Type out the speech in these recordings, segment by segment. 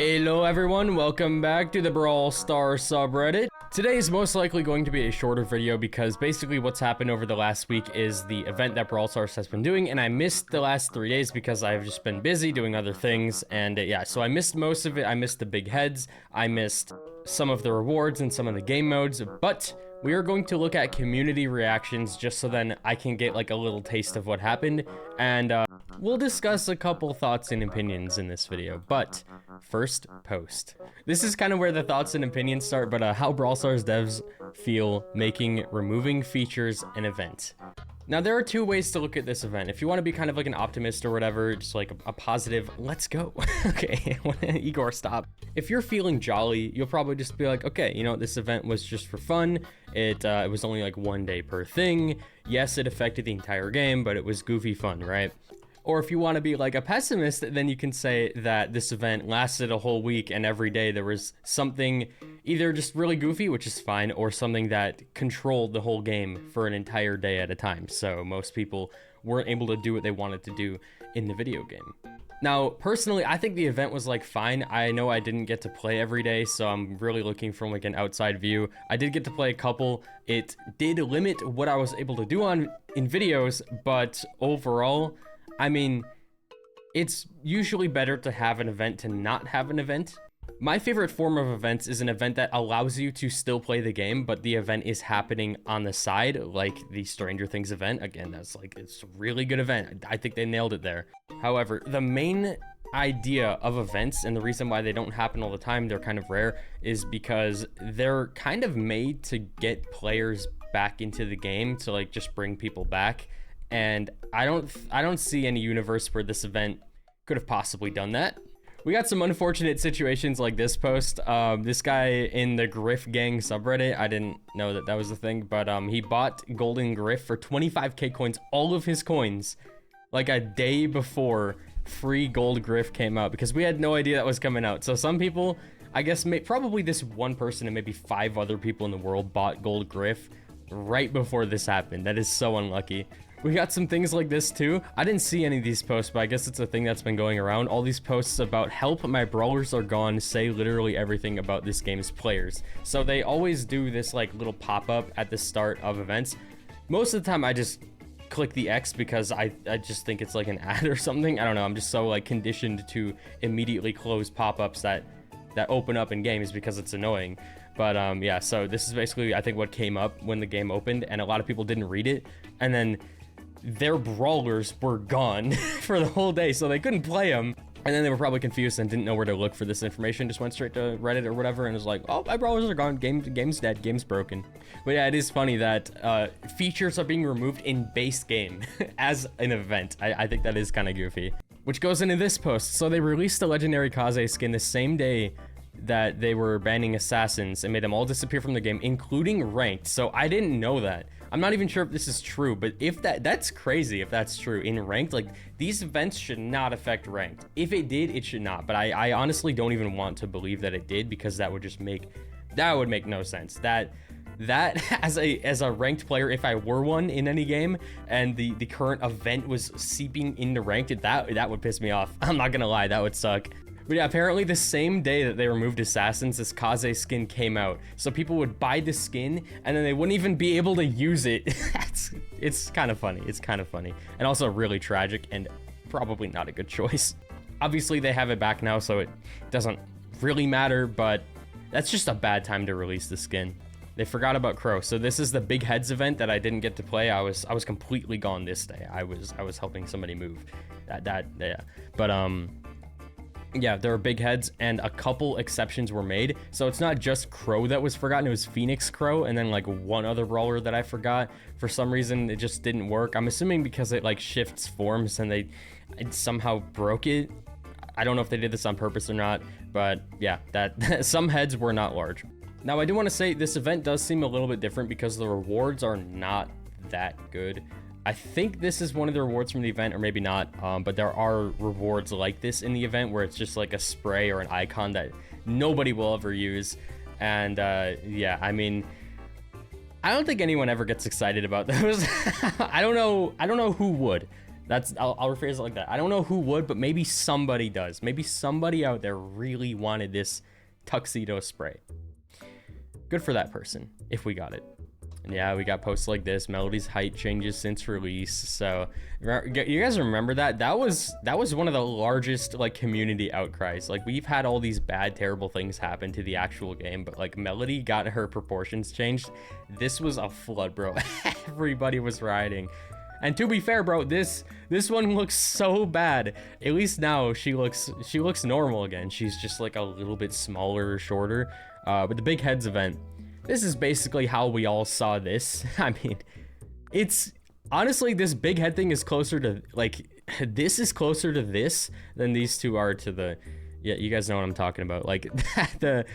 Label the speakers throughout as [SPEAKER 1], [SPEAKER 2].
[SPEAKER 1] Hello everyone, welcome back to the Brawl Star subreddit. Today is most likely going to be a shorter video because basically what's happened over the last week is the event that Brawl Stars has been doing, and I missed the last 3 days because I've just been busy doing other things, and yeah, so I missed most of it. I missed the big heads, I missed some of the rewards and some of the game modes, but we are going to look at community reactions just so then I can get like a little taste of what happened, and we'll discuss a couple thoughts and opinions in this video. But first, post. This is kind of where the thoughts and opinions start, but how Brawl Stars devs feel making removing features an event. Now, there are two ways to look at this event. If you want to be kind of like an optimist or whatever, just like a positive, let's go. Okay, Igor, stop. If you're feeling jolly, you'll probably just be like, okay, you know, this event was just for fun. It was only like 1 day per thing. Yes, it affected the entire game, but it was goofy fun, right? Or if you want to be like a pessimist, then you can say that this event lasted a whole week and every day there was something either just really goofy, which is fine, or something that controlled the whole game for an entire day at a time. So most people weren't able to do what they wanted to do in the video game. Now, personally, I think the event was like fine. I know I didn't get to play every day, so I'm really looking from like an outside view. I did get to play a couple. It did limit what I was able to do in videos, but overall, I mean, it's usually better to have an event to not have an event. My favorite form of events is an event that allows you to still play the game, but the event is happening on the side, like the Stranger Things event. Again, that's like, it's a really good event. I think they nailed it there. However, the main idea of events and the reason why they don't happen all the time, they're kind of rare, is because they're kind of made to get players back into the game, to like just bring people back. And I don't see any universe where this event could have possibly done that. We got some unfortunate situations like this post. This guy in the Griff Gang subreddit, I didn't know that was the thing, but he bought Golden Griff for 25k coins, all of his coins, like a day before free Gold Griff came out, because we had no idea that was coming out. So some people, I guess probably this one person and maybe 5 other people in the world bought Gold Griff right before this happened. That is so unlucky. We got some things like this too. I didn't see any of these posts, but I guess it's a thing that's been going around. All these posts about help, my brawlers are gone say literally everything about this game's players. So they always do this like little pop-up at the start of events. Most of the time I just click the X because I just think it's like an ad or something. I don't know, I'm just so like conditioned to immediately close pop-ups that open up in games because it's annoying. But yeah, so this is basically I think what came up when the game opened, and a lot of people didn't read it, and then their brawlers were gone for the whole day, so they couldn't play them. And then they were probably confused and didn't know where to look for this information, just went straight to Reddit or whatever and was like, oh, my brawlers are gone, game's dead, game's broken. But yeah, it is funny that features are being removed in base game as an event. I think that is kind of goofy. Which goes into this post. So they released the legendary Kaze skin the same day that they were banning assassins and made them all disappear from the game, including ranked. So I didn't know that. I'm not even sure if this is true, but if that's crazy if that's true. In ranked, like, these events should not affect ranked. If it did, it should not. But I honestly don't even want to believe that it did, because that would just make no sense. That as a ranked player, if I were one in any game and the current event was seeping into ranked, that would piss me off. I'm not gonna lie, that would suck. But yeah, apparently the same day that they removed assassins, this Kaze skin came out. So people would buy the skin and then they wouldn't even be able to use it. It's kind of funny. It's kind of funny. And also really tragic and probably not a good choice. Obviously they have it back now, so it doesn't really matter, but that's just a bad time to release the skin. They forgot about Crow. So this is the Big Heads event that I didn't get to play. I was completely gone this day. I was helping somebody move. Yeah. But yeah, there are big heads, and a couple exceptions were made. So it's not just Crow that was forgotten, it was Phoenix Crow, and then like one other brawler that I forgot. For some reason, it just didn't work. I'm assuming because it like shifts forms and it somehow broke it. I don't know if they did this on purpose or not, but yeah, that some heads were not large. Now, I do want to say this event does seem a little bit different because the rewards are not that good. I think this is one of the rewards from the event, or maybe not, but there are rewards like this in the event where it's just like a spray or an icon that nobody will ever use. And yeah, I mean, I don't think anyone ever gets excited about those. I don't know who would. I'll rephrase it like that. I don't know who would, but maybe somebody does. Maybe somebody out there really wanted this tuxedo spray. Good for that person, if we got it. And yeah, we got posts like this. Melodie's height changes since release. So you guys remember that? That was one of the largest like community outcries. Like, we've had all these bad, terrible things happen to the actual game, but like Melodie got her proportions changed. This was a flood, bro. Everybody was rioting. And to be fair, bro, this one looks so bad. At least now she looks normal again. She's just like a little bit smaller or shorter. But the big heads event, this is basically how we all saw this. I mean, it's honestly, this big head thing is closer to like, this is closer to this than these two are to the, yeah, you guys know what I'm talking about. Like the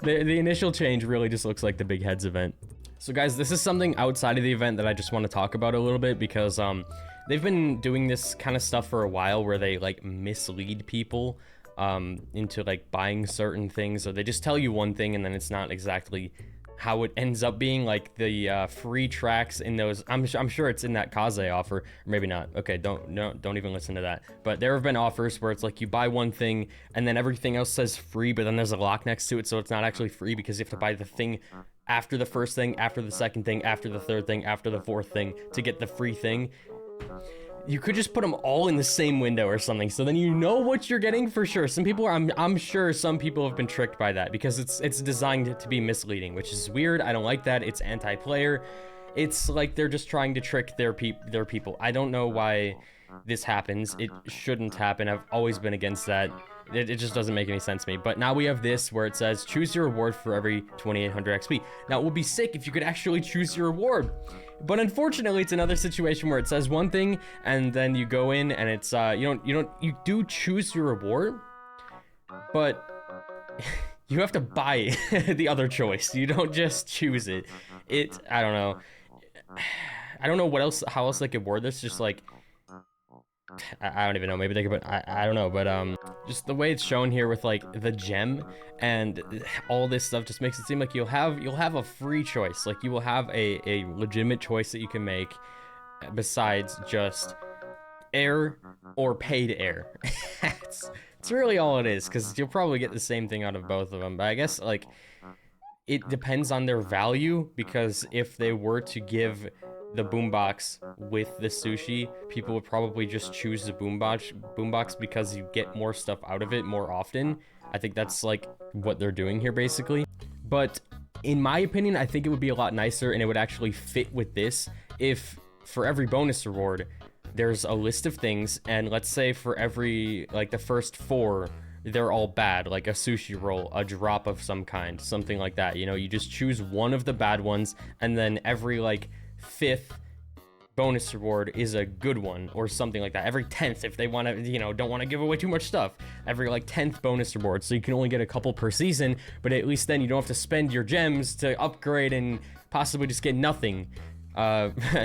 [SPEAKER 1] initial change really just looks like the big heads event. So guys, this is something outside of the event that I just want to talk about a little bit, because they've been doing this kind of stuff for a while where they like mislead people into like buying certain things, or they just tell you one thing and then it's not exactly how it ends up being. Like the free tracks in those, I'm sure it's in that Kaze offer, or maybe not. Okay, don't even listen to that. But there have been offers where it's like you buy one thing and then everything else says free, but then there's a lock next to it, so it's not actually free because you have to buy the thing after the first thing, after the second thing, after the third thing, after the fourth thing to get the free thing. You could just put them all in the same window or something, so then you know what you're getting for sure. Some people are, I'm sure some people have been tricked by that, because it's designed to be misleading, which is weird. I don't like that. It's anti-player. It's like they're just trying to trick their people. I don't know why this happens. It shouldn't happen. I've always been against that. It just doesn't make any sense to me. But now we have this where it says choose your reward for every 2800 XP. Now it would be sick if you could actually choose your reward. But unfortunately, it's another situation where it says one thing and then you go in and it's you do choose your reward, but you have to buy the other choice. You don't just choose it. I don't know. I don't know how else they could word this. Just like, I don't even know. Maybe they could put, I don't know, but just the way it's shown here with like the gem and all this stuff just makes it seem like you'll have a free choice. Like you will have a legitimate choice that you can make besides just air or paid air. it's really all it is, because you'll probably get the same thing out of both of them. But I guess like it depends on their value, because if they were to give the boombox with the sushi, people would probably just choose the boombox because you get more stuff out of it more often. I think that's like what they're doing here basically. But in my opinion, I think it would be a lot nicer and it would actually fit with this if for every bonus reward there's a list of things, and let's say for every, like the first 4, they're all bad, like a sushi roll, a drop of some kind, something like that. You know, you just choose one of the bad ones, and then every like 5th bonus reward is a good one, or something like that. Every 10th, if they want to, you know, don't want to give away too much stuff, every like 10th bonus reward. So you can only get a couple per season, but at least then you don't have to spend your gems to upgrade and possibly just get nothing,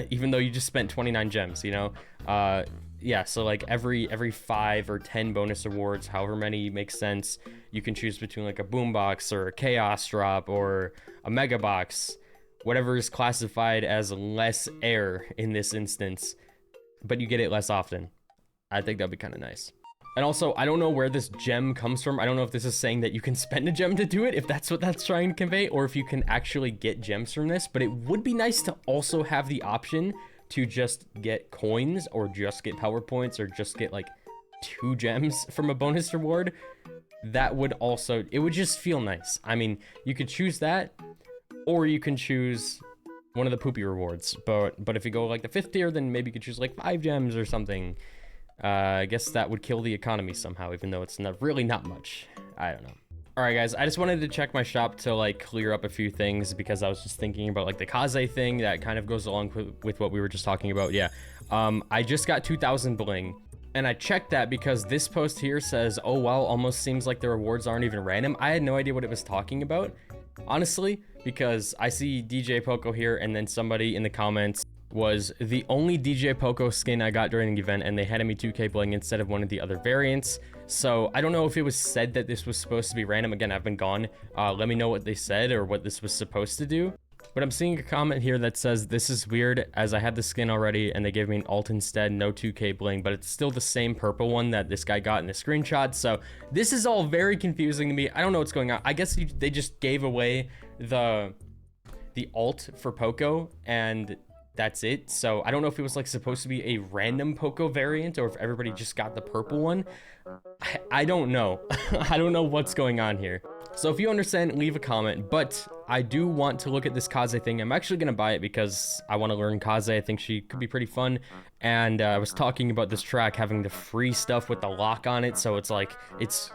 [SPEAKER 1] even though you just spent 29 gems, you know. Yeah, so like every 5 or 10 bonus rewards, however many makes sense, you can choose between like a boombox or a chaos drop or a mega box, whatever is classified as less air in this instance, but you get it less often. I think that'd be kind of nice. And also, I don't know where this gem comes from. I don't know if this is saying that you can spend a gem to do it, if that's what that's trying to convey, or if you can actually get gems from this. But it would be nice to also have the option to just get coins, or just get power points, or just get like 2 gems from a bonus reward. That would also, it would just feel nice. I mean, you could choose that, or you can choose one of the poopy rewards. But if you go like the 5th tier, then maybe you could choose like 5 gems or something. I guess that would kill the economy somehow, even though it's really not much. I don't know. All right, guys, I just wanted to check my shop to like clear up a few things, because I was just thinking about like the Kaze thing that kind of goes along with what we were just talking about. Yeah, I just got 2,000 bling, and I checked that because this post here says, oh wow, almost seems like the rewards aren't even random. I had no idea what it was talking about, honestly, because I see DJ Poco here, and then somebody in the comments was the only DJ Poco skin I got during the event, and they handed me 2k bling instead of one of the other variants. So I don't know if it was said that this was supposed to be random. Again, I've been gone. Let me know what they said or what this was supposed to do. But I'm seeing a comment here that says, this is weird as I had the skin already and they gave me an alt instead, no 2K bling, but it's still the same purple one that this guy got in the screenshot. So this is all very confusing to me. I don't know what's going on. I guess they just gave away the alt for Poco and that's it. So I don't know if it was like supposed to be a random Poco variant or if everybody just got the purple one. I don't know. I don't know what's going on here. So if you understand, leave a comment, but I do want to look at this Kaze thing. I'm actually going to buy it because I want to learn Kaze. I think she could be pretty fun. And I was talking about this track having the free stuff with the lock on it. So it's like, it's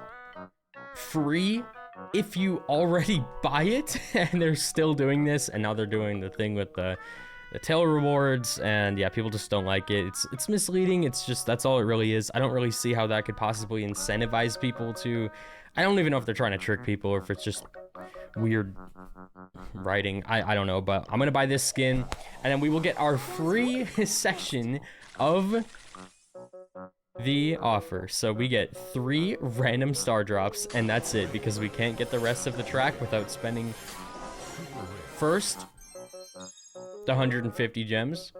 [SPEAKER 1] free if you already buy it, and they're still doing this. And now they're doing the thing with the tail rewards, and yeah, people just don't like it. It's misleading. It's just, that's all it really is. I don't really see how that could possibly incentivize people to, I don't even know if they're trying to trick people or if it's just weird writing. I don't know, but I'm gonna buy this skin, and then we will get our free section of the offer. So we get 3 random star drops, and that's it, because we can't get the rest of the track without spending first the 150 gems,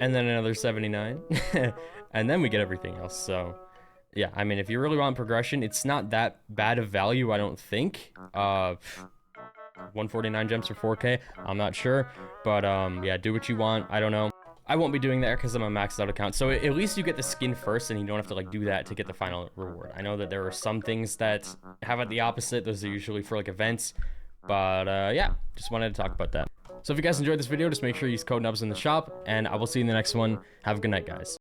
[SPEAKER 1] and then another 79, and then we get everything else. So yeah, I mean, if you really want progression, it's not that bad of value, I don't think. 149 gems for 4K, I'm not sure, but yeah, do what you want. I don't know. I won't be doing that because I'm a maxed out account. So at least you get the skin first and you don't have to like do that to get the final reward. I know that there are some things that have it the opposite. Those are usually for like events, but yeah, just wanted to talk about that. So if you guys enjoyed this video, just make sure you use code NUBS in the shop, and I will see you in the next one. Have a good night, guys.